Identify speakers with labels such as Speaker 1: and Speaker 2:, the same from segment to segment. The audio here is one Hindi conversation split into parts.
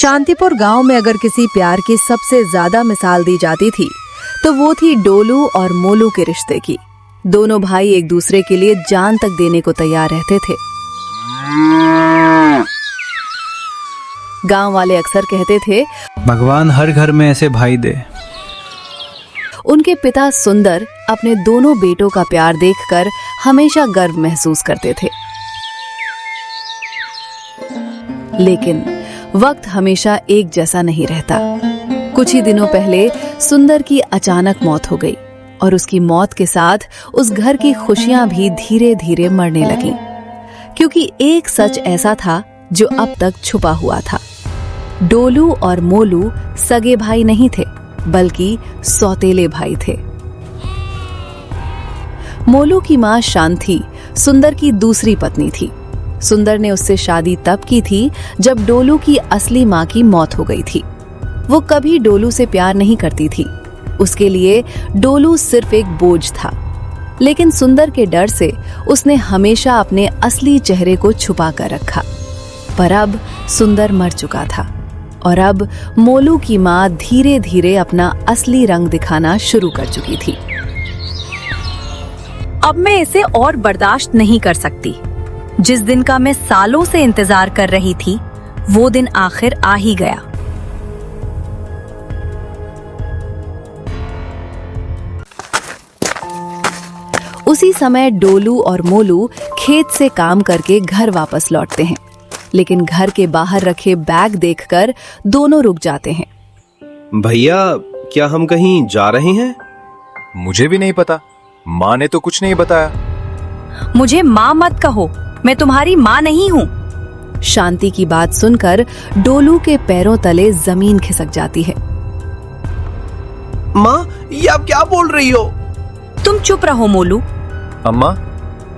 Speaker 1: शांतिपुर गांव में अगर किसी प्यार की सबसे ज्यादा मिसाल दी जाती थी तो वो थी डोलू और मोलू के रिश्ते की। दोनों भाई एक दूसरे के लिए जान तक देने को तैयार रहते थे। गांव वाले अक्सर कहते थे,
Speaker 2: भगवान हर घर में ऐसे भाई दे।
Speaker 1: उनके पिता सुंदर अपने दोनों बेटों का प्यार देखकर हमेशा गर्व महसूस करते थे। लेकिन वक्त हमेशा एक जैसा नहीं रहता। कुछ ही दिनों पहले सुंदर की अचानक मौत हो गई और उसकी मौत के साथ उस घर की खुशियां भी धीरे धीरे मरने लगीं, क्योंकि एक सच ऐसा था जो अब तक छुपा हुआ था। डोलू और मोलू सगे भाई नहीं थे, बल्कि सौतेले भाई थे। मोलू की मां शांति सुंदर की दूसरी पत्नी थी। सुंदर ने उससे शादी तब की थी जब डोलू की असली मां की मौत हो गई थी। वो कभी डोलू से प्यार नहीं करती थी। उसके लिए डोलू सिर्फ एक बोझ था। लेकिन सुंदर के डर से उसने हमेशा अपने असली चेहरे को छुपा कर रखा। पर अब सुंदर मर चुका था और अब मोलू की मां धीरे धीरे अपना असली रंग दिखाना शुरू कर चुकी थी।
Speaker 3: अब मैं इसे और बर्दाश्त नहीं कर सकती। जिस दिन का मैं सालों से इंतजार कर रही थी, वो दिन आखिर आ ही गया।
Speaker 1: उसी समय डोलू और मोलू खेत से काम करके घर वापस लौटते हैं। लेकिन घर के बाहर रखे बैग देखकर दोनों रुक जाते हैं।
Speaker 4: भैया, क्या हम कहीं जा रहे हैं?
Speaker 5: मुझे भी नहीं पता, माँ ने तो कुछ नहीं बताया।
Speaker 3: मुझे माँ मत कहो, मैं तुम्हारी माँ नहीं हूँ।
Speaker 1: शांति की बात सुनकर डोलू के पैरों तले जमीन खिसक जाती है।
Speaker 4: माँ, ये आप क्या बोल रही हो?
Speaker 3: तुम चुप रहो मोलू।
Speaker 5: अम्मा,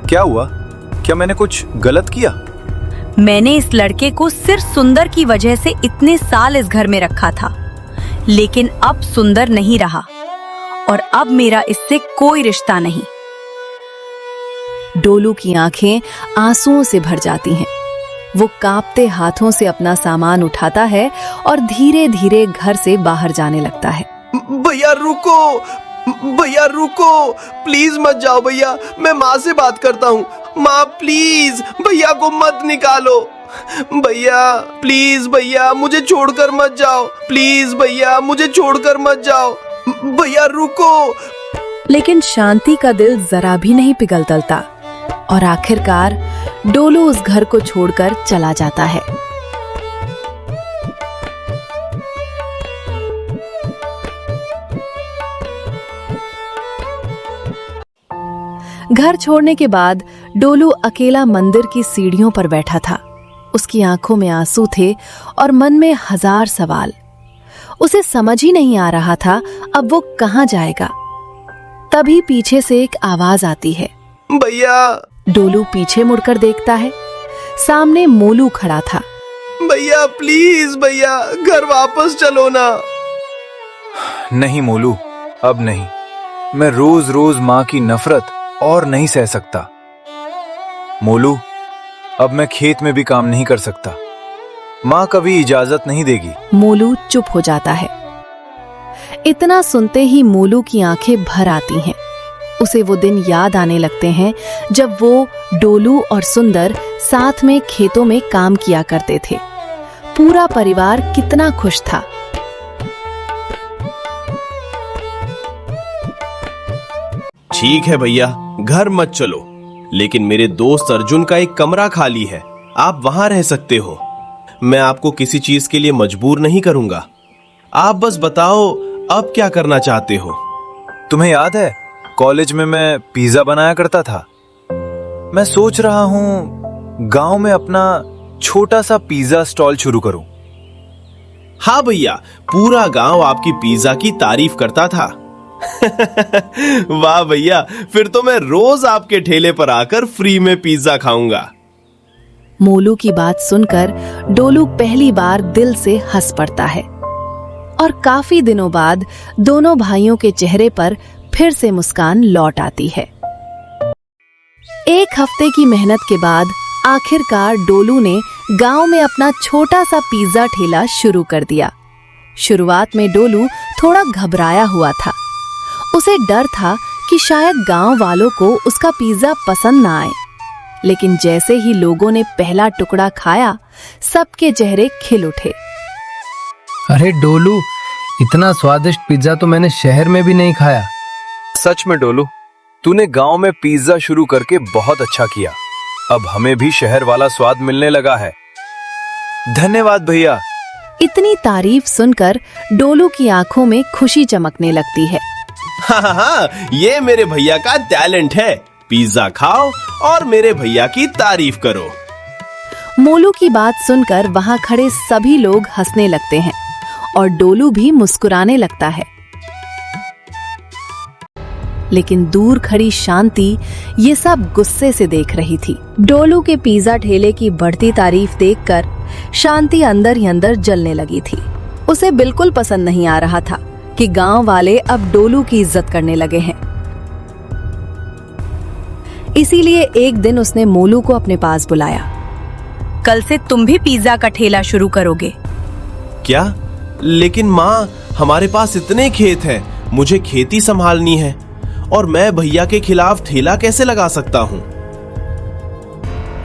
Speaker 5: क्या हुआ? क्या मैंने कुछ गलत किया?
Speaker 3: मैंने इस लड़के को सिर्फ सुंदर की वजह से इतने साल इस घर में रखा था, लेकिन अब सुंदर नहीं रहा और अब मेरा इससे कोई रिश्ता नहीं।
Speaker 1: डोलू की आंखें आंसुओं से भर जाती हैं। वो कांपते हाथों से अपना सामान उठाता है और धीरे धीरे घर से बाहर जाने लगता है।
Speaker 4: भैया रुको, भैया रुको, प्लीज मत जाओ भैया, मैं माँ से बात करता हूँ। माँ प्लीज, भैया को मत निकालो। भैया प्लीज, भैया मुझे छोड़कर मत जाओ। प्लीज भैया, मुझे छोड़कर मत जाओ। भैया रुको।
Speaker 1: लेकिन शांति का दिल जरा भी नहीं पिघलता और आखिरकार डोलू उस घर को छोड़कर चला जाता है। घर छोड़ने के बाद डोलू अकेला मंदिर की सीढ़ियों पर बैठा था। उसकी आंखों में आंसू थे और मन में हजार सवाल। उसे समझ ही नहीं आ रहा था अब वो कहाँ जाएगा। तभी पीछे से एक आवाज आती है,
Speaker 4: भैया।
Speaker 1: डोलू पीछे मुड़कर देखता है। सामने मोलू खड़ा था।
Speaker 4: भैया प्लीज, भैया घर वापस चलो ना।
Speaker 5: नहीं मोलू, अब नहीं। मैं रोज रोज माँ की नफरत और नहीं सह सकता। मोलू, अब मैं खेत में भी काम नहीं कर सकता। माँ कभी इजाजत नहीं देगी।
Speaker 1: मोलू चुप हो जाता है। इतना सुनते ही मोलू की आंखें भर आती हैं। उसे वो दिन याद आने लगते हैं जब वो, डोलू और सुंदर साथ में खेतों में काम किया करते थे। पूरा परिवार कितना खुश था।
Speaker 4: ठीक है भैया, घर मत चलो, लेकिन मेरे दोस्त अर्जुन का एक कमरा खाली है, आप वहां रह सकते हो। मैं आपको किसी चीज के लिए मजबूर नहीं करूंगा। आप बस बताओ अब क्या करना चाहते हो।
Speaker 5: तुम्हें याद है कॉलेज में मैं पिज्जा बनाया करता था? मैं सोच रहा हूँ गांव में अपना छोटा सा पिज्जा स्टॉल शुरू करूं।
Speaker 4: हाँ भैया, पूरा गांव आपकी पिज्जा की तारीफ करता था। वाह भैया, फिर तो मैं रोज आपके ठेले पर आकर फ्री में पिज्जा खाऊंगा।
Speaker 1: मोलू की बात सुनकर डोलू पहली बार दिल से हंस पड़ता है और काफी दिनों बाद दोनों भाइयों के चेहरे पर फिर से मुस्कान लौट आती है। एक हफ्ते की मेहनत के बाद आखिरकार डोलू ने गांव में अपना छोटा सा पिज्जा ठेला शुरू कर दिया। शुरुआत में डोलू थोड़ा घबराया हुआ था। उसे डर था कि शायद गांव वालों को उसका पिज्जा पसंद ना आए। लेकिन जैसे ही लोगों ने पहला टुकड़ा खाया, सबके चेहरे खिल उठे।
Speaker 2: अरे डोलू, इतना स्वादिष्ट पिज्जा तो मैंने शहर में भी नहीं खाया।
Speaker 5: सच में डोलू, तूने गांव में पिज्जा शुरू करके बहुत अच्छा किया। अब हमें भी शहर वाला स्वाद मिलने लगा है। धन्यवाद भैया।
Speaker 1: इतनी तारीफ सुनकर डोलू की आंखों में खुशी चमकने लगती है।
Speaker 4: हाँ, ये मेरे भैया का टैलेंट है। पिज्जा खाओ और मेरे भैया की तारीफ करो।
Speaker 1: मोलू की बात सुनकर वहां खड़े सभी लोग हंसने लगते हैं और डोलू भी मुस्कुराने लगता है। लेकिन दूर खड़ी शांति ये सब गुस्से से देख रही थी। डोलू के पिज्जा ठेले की बढ़ती तारीफ देखकर शांति अंदर ही अंदर जलने लगी थी। उसे बिल्कुल पसंद नहीं आ रहा था कि गांव वाले अब डोलू की इज्जत करने लगे हैं। इसीलिए एक दिन उसने मोलू को अपने पास बुलाया।
Speaker 3: कल से तुम भी पिज्जा का ठेला शुरू करोगे?
Speaker 4: क्या? लेकिन माँ, हमारे पास इतने खेत हैं, मुझे खेती संभालनी है और मैं भैया के खिलाफ ठेला कैसे लगा सकता हूँ?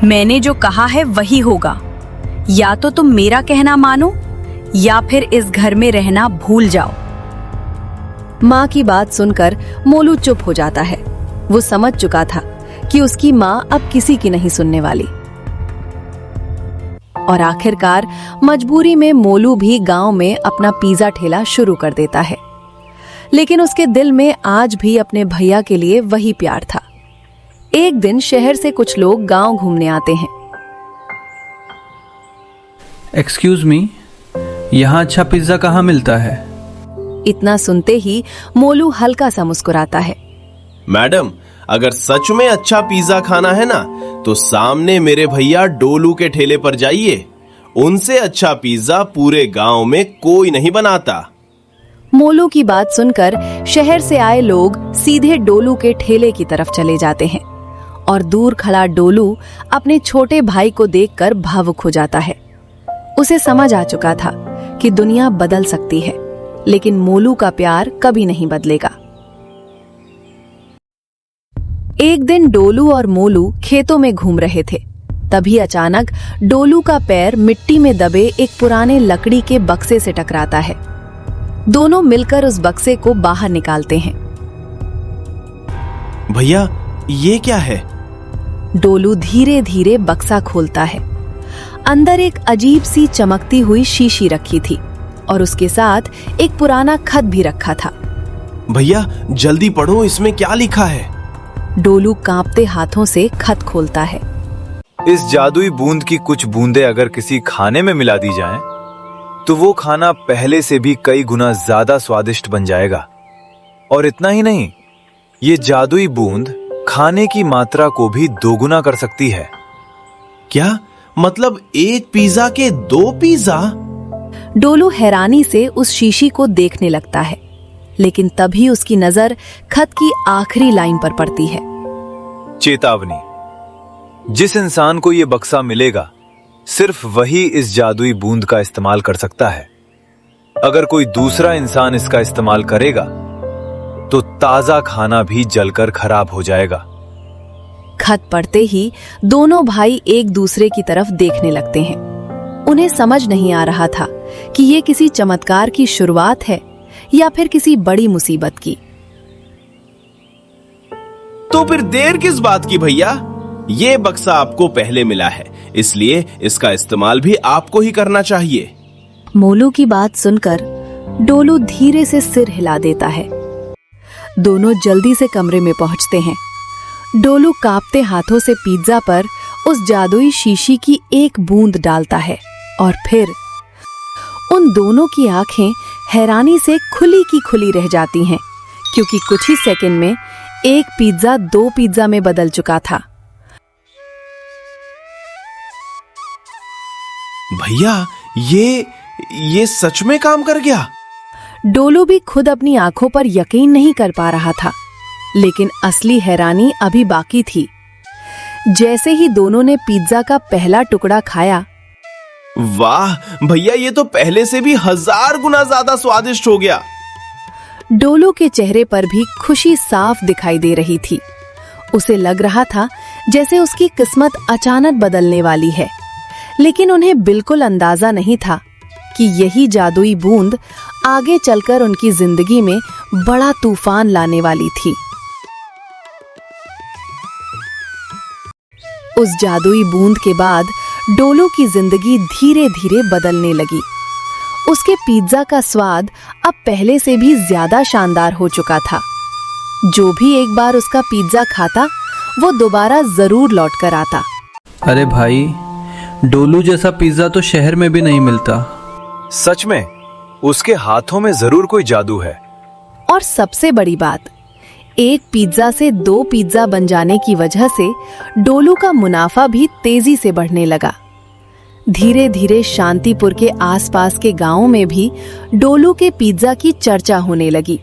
Speaker 3: मैंने जो कहा है वही होगा। या तो तुम मेरा कहना मानो या फिर इस घर में रहना भूल जाओ।
Speaker 1: माँ की बात सुनकर मोलू चुप हो जाता है। वो समझ चुका था कि उसकी माँ अब किसी की नहीं सुनने वाली। और आखिरकार मजबूरी में मोलू भी गांव में अपना पिज्जा ठेला शुरू कर देता है। लेकिन उसके दिल में आज भी अपने भैया के लिए वही प्यार था। एक दिन शहर से कुछ लोग गांव घूमने आते हैं।
Speaker 2: एक्सक्यूज मी, यहाँ अच्छा पिज्जा कहाँ मिलता है?
Speaker 1: इतना सुनते ही मोलू हल्का सा मुस्कुराता है।
Speaker 4: मैडम, अगर सच में अच्छा पिज्जा खाना है ना, तो सामने मेरे भैया डोलू के ठेले पर जाइए। उनसे अच्छा पिज्जा पूरे गांव में कोई नहीं बनाता।
Speaker 1: मोलू की बात सुनकर शहर से आए लोग सीधे डोलू के ठेले की तरफ चले जाते हैं और दूर खड़ा डोलू अपने छोटे भाई को देखकर भावुक हो जाता है। उसे समझ आ चुका था कि दुनिया बदल सकती है, लेकिन मोलू का प्यार कभी नहीं बदलेगा। एक दिन डोलू और मोलू खेतों में घूम रहे थे। तभी अचानक डोलू का पैर मिट्टी में दबे एक पुराने लकड़ी के बक्से से टकराता है। दोनों मिलकर उस बक्से को बाहर निकालते हैं।
Speaker 4: भैया, ये क्या है?
Speaker 1: डोलू धीरे धीरे बक्सा खोलता है। अंदर एक अजीब सी चमकती हुई शीशी रखी थी और उसके साथ एक पुराना खत भी रखा था।
Speaker 4: भैया, जल्दी पढ़ो, इसमें क्या लिखा है?
Speaker 1: डोलू कांपते हाथों से खत खोलता है।
Speaker 5: इस जादुई बूंद की कुछ बूंदें अगर किसी खाने में मिला दी जाएं, तो वो खाना पहले से भी कई गुना ज्यादा स्वादिष्ट बन जाएगा। और इतना ही नहीं, ये जादुई बूंद खाने की मात्रा को भी दोगुना कर सकती है।
Speaker 4: क्या मतलब एक पिज्जा के 2 पिज्जा?
Speaker 1: डोलू हैरानी से उस शीशी को देखने लगता है, लेकिन तभी उसकी नजर खत की आखिरी लाइन पर पड़ती है।
Speaker 5: चेतावनी, जिस इंसान को ये बक्सा मिलेगा, सिर्फ वही इस जादुई बूंद का इस्तेमाल कर सकता है। अगर कोई दूसरा इंसान इसका इस्तेमाल करेगा, तो ताजा खाना भी जलकर खराब हो जाएगा।
Speaker 1: खत पढ़ते ही दोनों भाई एक दूसरे की तरफ देखने लगते हैं। उन्हें समझ नहीं आ रहा था कि ये किसी चमत्कार की शुरुआत है या फिर किसी बड़ी मुसीबत की।
Speaker 4: तो फिर देर किस बात की भैया? ये बक्सा आपको पहले मिला है, इसलिए इसका इस्तेमाल भी आपको ही करना चाहिए।
Speaker 1: मोलू की बात सुनकर डोलू धीरे से सिर हिला देता है। दोनों जल्दी से कमरे में पहुंचते हैं। डोलू कांपते हाथों से पिज्जा पर उस जादुई शीशी की एक बूंद डालता है और फिर उन दोनों की आंखें हैरानी से खुली की खुली रह जाती हैं, क्योंकि कुछ ही सेकंड में एक पिज्जा 2 पिज्जा में बदल चुका था।
Speaker 4: भैया, ये सच में काम कर गया?
Speaker 1: डोलू भी खुद अपनी आंखों पर यकीन नहीं कर पा रहा था, लेकिन असली हैरानी अभी बाकी थी। जैसे ही दोनों ने पिज्जा का पहला टुकड़ा खाया,
Speaker 4: वाह भैया, ये तो पहले से भी 1000 गुना ज्यादा स्वादिष्ट हो गया।
Speaker 1: डोलू के चेहरे पर भी खुशी साफ दिखाई दे रही थी। उसे लग रहा था जैसे उसकी किस्मत अचानक बदलने वाली है, लेकिन उन्हें बिल्कुल अंदाजा नहीं था कि यही जादुई बूंद आगे चलकर उनकी जिंदगी में बड़ा तूफान लाने वाली थी। उस जादुई बूंद के बाद डोलू की जिंदगी धीरे धीरे बदलने लगी। उसके पिज्जा का स्वाद अब पहले से भी ज्यादा शानदार हो चुका था। जो भी एक बार उसका पिज्जा खाता, वो दोबारा जरूर लौट कर आता।
Speaker 2: अरे भाई, डोलू जैसा पिज्जा तो शहर में भी नहीं मिलता।
Speaker 5: सच में उसके हाथों में जरूर कोई जादू है।
Speaker 1: और सबसे बड़ी बात, एक पिज्जा से 2 पिज्जा बन जाने की वजह से डोलू का मुनाफा भी तेजी से बढ़ने लगा। धीरे धीरे शांतिपुर के आसपास के गांवों में भी डोलू के पिज्जा की चर्चा होने लगी।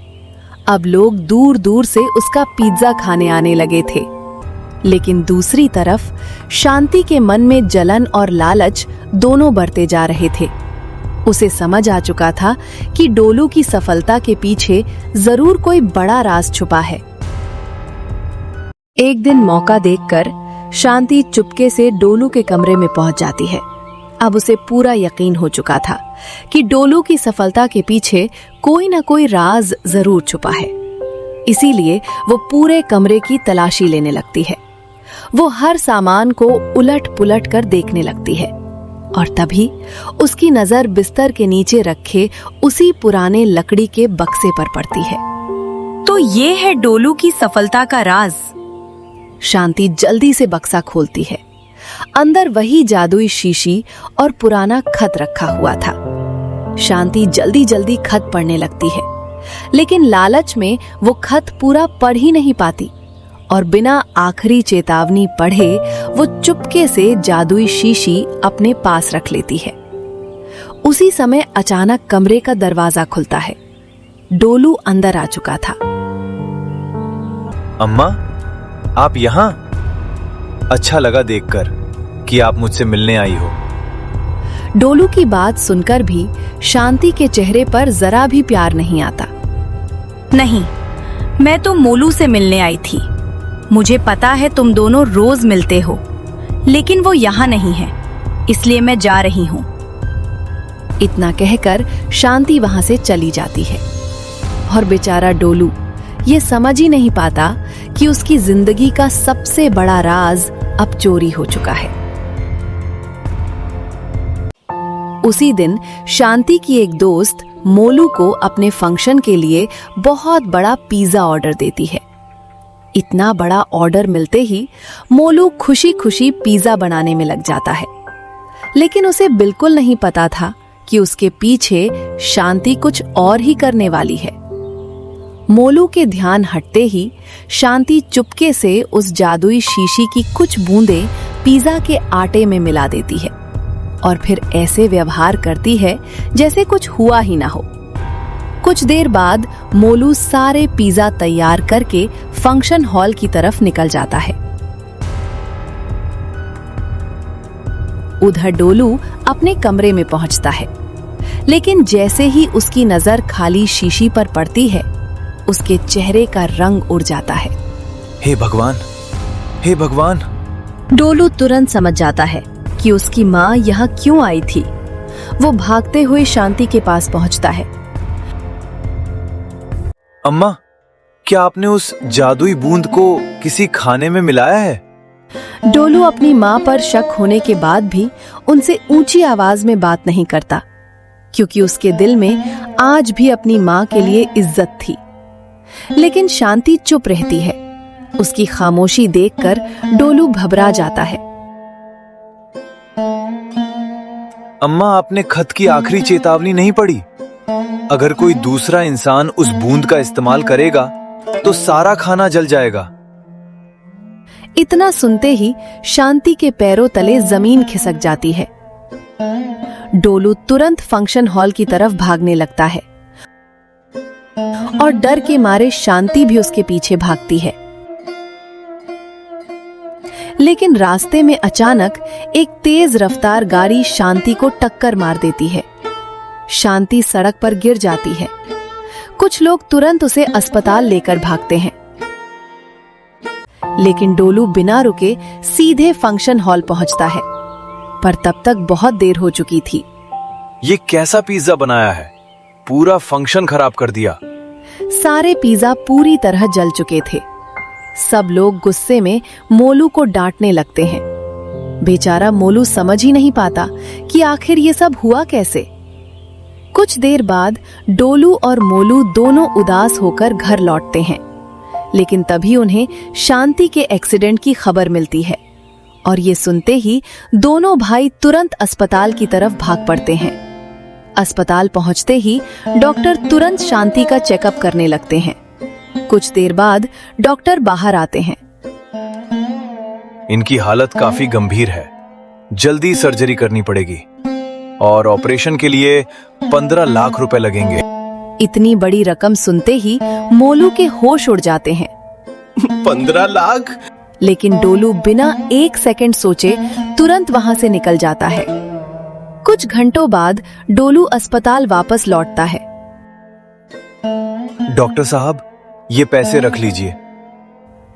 Speaker 1: अब लोग दूर दूर से उसका पिज्जा खाने आने लगे थे। लेकिन दूसरी तरफ शांति के मन में जलन और लालच दोनों बढ़ते जा रहे थे। उसे समझ आ चुका था कि डोलू की सफलता के पीछे जरूर कोई बड़ा राज छुपा है। एक दिन मौका देखकर शांति चुपके से डोलू के कमरे में पहुंच जाती है। अब उसे पूरा यकीन हो चुका था कि डोलू की सफलता के पीछे कोई ना कोई राज जरूर छुपा है। इसीलिए वो पूरे कमरे की तलाशी लेने लगती है। वो हर सामान को उलट पुलट कर देखने लगती है और तभी उसकी नजर बिस्तर के नीचे रखे उसी पुराने लकड़ी के बक्से पर पड़ती है।
Speaker 3: तो ये है डोलू की सफलता का राज।
Speaker 1: शांति जल्दी से बक्सा खोलती है। अंदर वही जादुई शीशी और पुराना खत रखा हुआ था। शांति जल्दी जल्दी खत पढ़ने लगती है, लेकिन लालच में वो खत पूरा पढ़ ही नहीं पाती और बिना आखिरी चेतावनी पढ़े वो चुपके से जादुई शीशी अपने पास रख लेती है। उसी समय अचानक कमरे का दरवाजा खुलता है। डोलू अंदर आ चुका था।
Speaker 5: अम्मा, आप यहाँ? अच्छा लगा देखकर कि आप मुझसे मिलने आई हो।
Speaker 1: डोलू की बात सुनकर भी शांति के चेहरे पर जरा भी प्यार नहीं आता।
Speaker 3: नहीं, मैं तो मोलू से मिलने आई थी। मुझे पता है तुम दोनों रोज मिलते हो, लेकिन वो यहाँ नहीं है, इसलिए मैं जा रही हूँ।
Speaker 1: इतना कहकर शांति वहां से चली जाती है और बेचारा डोलू ये समझ ही नहीं पाता कि उसकी जिंदगी का सबसे बड़ा राज अब चोरी हो चुका है। उसी दिन शांति की एक दोस्त मोलू को अपने फंक्शन के लिए बहुत बड़ा पिज्जा ऑर्डर देती है। इतना बड़ा ऑर्डर मिलते ही मोलू खुशी खुशी पिज्जा बनाने में लग जाता है, लेकिन उसे बिल्कुल नहीं पता था कि उसके पीछे शांति कुछ और ही करने वाली है। मोलू के ध्यान हटते ही शांति चुपके से उस जादुई शीशी की कुछ बूंदें पिज्जा के आटे में मिला देती है और फिर ऐसे व्यवहार करती है जैसे कुछ हुआ ही ना हो। कुछ देर बाद मोलू सारे पिज्जा तैयार करके फंक्शन हॉल की तरफ निकल जाता है। उधर डोलू अपने कमरे में पहुंचता है, लेकिन जैसे ही उसकी नजर खाली शीशी पर पड़ती है, उसके चेहरे का रंग उड़ जाता है।
Speaker 5: हे भगवान, हे भगवान!
Speaker 1: डोलू तुरंत समझ जाता है कि उसकी माँ यहाँ क्यों आई थी। वो भागते हुए शांति के पास पहुंचता है।
Speaker 5: अम्मा, क्या आपने उस जादुई बूंद को किसी खाने में मिलाया है?
Speaker 1: डोलू अपनी माँ पर शक होने के बाद भी उनसे ऊंची आवाज में बात नहीं करता, क्योंकि उसके दिल में आज भी अपनी माँ के लिए इज्जत थी। लेकिन शांति चुप रहती है। उसकी खामोशी देखकर डोलू घबरा जाता है।
Speaker 5: अम्मा, आपने खत की आखिरी चेतावनी नहीं पढ़ी? अगर कोई दूसरा इंसान उस बूंद का इस्तेमाल करेगा तो सारा खाना जल जाएगा।
Speaker 1: इतना सुनते ही शांति के पैरों तले जमीन खिसक जाती है। डोलू तुरंत फंक्शन हॉल की तरफ भागने लगता है और डर के मारे शांति भी उसके पीछे भागती है। लेकिन रास्ते में अचानक एक तेज रफ्तार गाड़ी शांति को टक्कर मार देती है। शांति सड़क पर गिर जाती है। कुछ लोग तुरंत उसे अस्पताल लेकर भागते हैं, लेकिन डोलू बिना रुके सीधे फंक्शन हॉल पहुंचता है, पर तब तक बहुत देर हो चुकी थी।
Speaker 5: ये कैसा पिज्जा बनाया है, पूरा फंक्शन खराब कर दिया।
Speaker 1: सारे पिज्जा पूरी तरह जल चुके थे। सब लोग गुस्से में मोलू को डांटने लगते हैं। बेचारा मोलू समझ ही नहीं पाता कि आखिर ये सब हुआ कैसे। कुछ देर बाद डोलू और मोलू दोनों उदास होकर घर लौटते हैं, लेकिन तभी उन्हें शांति के एक्सीडेंट की खबर मिलती है और ये सुनते ही दोनों भाई तुरंत अस्पताल की तरफ भाग पड़ते हैं। अस्पताल पहुंचते ही डॉक्टर तुरंत शांति का चेकअप करने लगते हैं। कुछ देर बाद डॉक्टर बाहर आते हैं।
Speaker 5: इनकी हालत काफी गंभीर है, जल्दी सर्जरी करनी पड़ेगी और ऑपरेशन के लिए 15 लाख रुपए लगेंगे।
Speaker 1: इतनी बड़ी रकम सुनते ही मोलू के होश उड़ जाते हैं।
Speaker 4: 15 लाख?
Speaker 1: लेकिन डोलू बिना एक सेकंड सोचे तुरंत वहां से निकल जाता है। कुछ घंटों बाद डोलू अस्पताल वापस लौटता है।
Speaker 5: डॉक्टर साहब, ये पैसे रख लीजिए।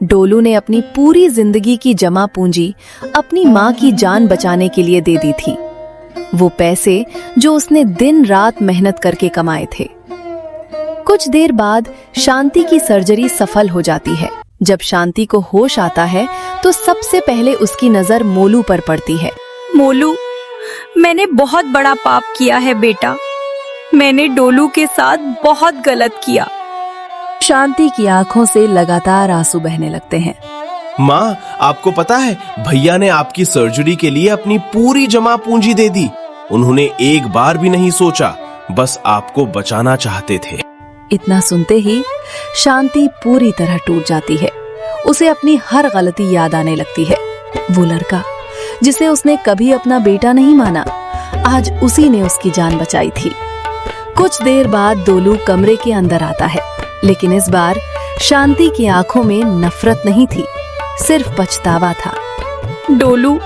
Speaker 1: डोलू ने अपनी पूरी जिंदगी की जमा पूंजी अपनी माँ की जान बचाने के लिए दे दी थी, वो पैसे जो उसने दिन रात मेहनत करके कमाए थे। कुछ देर बाद शांति की सर्जरी सफल हो जाती है। जब शांति को होश आता है तो सबसे पहले उसकी नजर मोलू पर पड़ती है।
Speaker 3: मोलू, मैंने बहुत बड़ा पाप किया है बेटा। मैंने डोलू के साथ बहुत गलत किया।
Speaker 1: शांति की आंखों से लगातार आंसू बहने लगते हैं।
Speaker 4: माँ, आपको पता है भैया ने आपकी सर्जरी के लिए अपनी पूरी जमा पूंजी दे दी। उन्होंने एक बार भी नहीं सोचा, बस आपको बचाना चाहते थे।
Speaker 1: इतना सुनते ही शांति पूरी तरह टूट जाती है। उसे अपनी हर गलती याद आने लगती है। वो लड़का जिसे उसने कभी अपना बेटा नहीं माना, आज उसी ने उसकी जान बचाई थी। कुछ देर बाद डोलू कमरे के अंदर आता है, लेकिन इस बार शांति की आंखों में नफरत नहीं थी, सिर्फ पछतावा था।
Speaker 3: डोलू,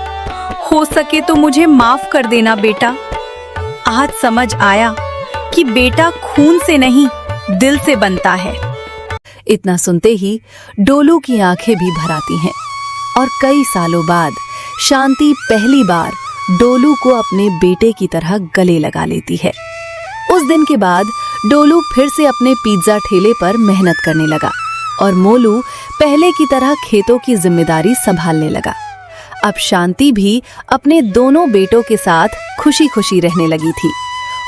Speaker 3: हो सके तो मुझे माफ कर देना बेटा। आज समझ आया कि बेटा खून से नहीं, दिल से बनता है।
Speaker 1: इतना सुनते ही डोलू की आंखें भी भर आती हैं और कई सालों बाद शांति पहली बार डोलू को अपने बेटे की तरह गले लगा लेती है। उस दिन के बाद डोलू फिर से अपने पिज्जा ठेले पर मेहनत करने लगा और मोलू पहले की तरह खेतों की जिम्मेदारी संभालने लगा। अब शांति भी अपने दोनों बेटों के साथ खुशी खुशी रहने लगी थी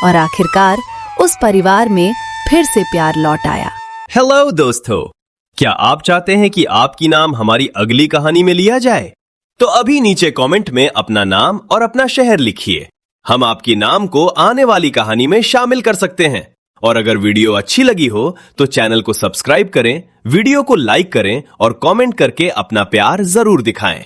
Speaker 1: और आखिरकार उस परिवार में फिर से प्यार लौट आया।
Speaker 6: हेलो दोस्तों, क्या आप चाहते हैं कि आपकी नाम हमारी अगली कहानी में लिया जाए? तो अभी नीचे कमेंट में अपना नाम और अपना शहर लिखिए। हम आपकी नाम को आने वाली कहानी में शामिल कर सकते हैं। और अगर वीडियो अच्छी लगी हो तो चैनल को सब्सक्राइब करें, वीडियो को लाइक करें और कमेंट करके अपना प्यार जरूर दिखाएं।